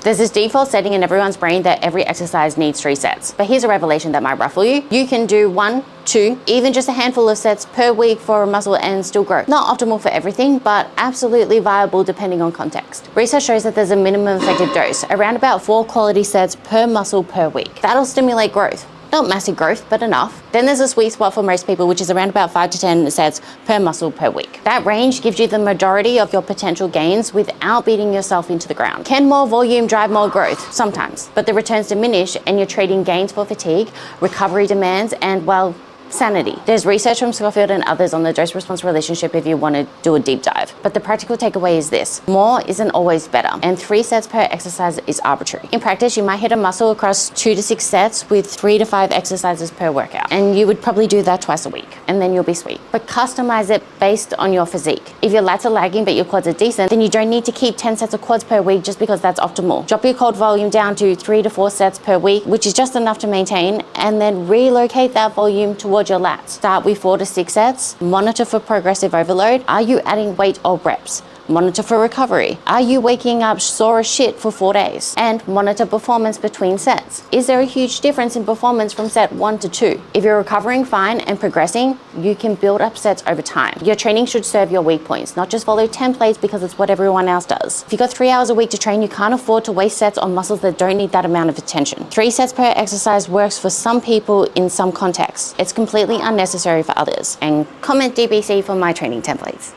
There's this default setting in everyone's brain that every exercise needs 3 sets. But here's a revelation that might ruffle you. You can do 1, 2, even just a handful of sets per week for a muscle and still grow. Not optimal for everything, but absolutely viable depending on context. Research shows that there's a minimum effective dose, around about 4 quality sets per muscle per week. That'll stimulate growth. Not massive growth, but enough. Then there's a sweet spot for most people, which is around about 5 to 10 sets per muscle per week. That range gives you the majority of your potential gains without beating yourself into the ground. Can more volume drive more growth? Sometimes, but the returns diminish and you're trading gains for fatigue, recovery demands, and well, sanity. There's research from Schofield and others on the dose-response relationship if you want to do a deep dive. But the practical takeaway is this: more isn't always better, and 3 sets per exercise is arbitrary. In practice, you might hit a muscle across 2 to 6 sets with 3 to 5 exercises per workout, and you would probably do that twice a week, and then you'll be sweet. But customize it based on your physique. If your lats are lagging but your quads are decent, then you don't need to keep 10 sets of quads per week just because that's optimal. Drop your quad volume down to 3 to 4 sets per week, which is just enough to maintain, and then relocate that volume towards your lats. Start with 4 to 6 sets. Monitor for progressive overload. Are you adding weight or reps? Monitor for recovery. Are you waking up sore as shit for 4 days? And monitor performance between sets. Is there a huge difference in performance from set 1 to 2? If you're recovering fine and progressing, you can build up sets over time. Your training should serve your weak points, not just follow templates because it's what everyone else does. If you've got 3 hours a week to train, you can't afford to waste sets on muscles that don't need that amount of attention. 3 sets per exercise works for some people in some contexts. It's completely unnecessary for others. And comment DBC for my training templates.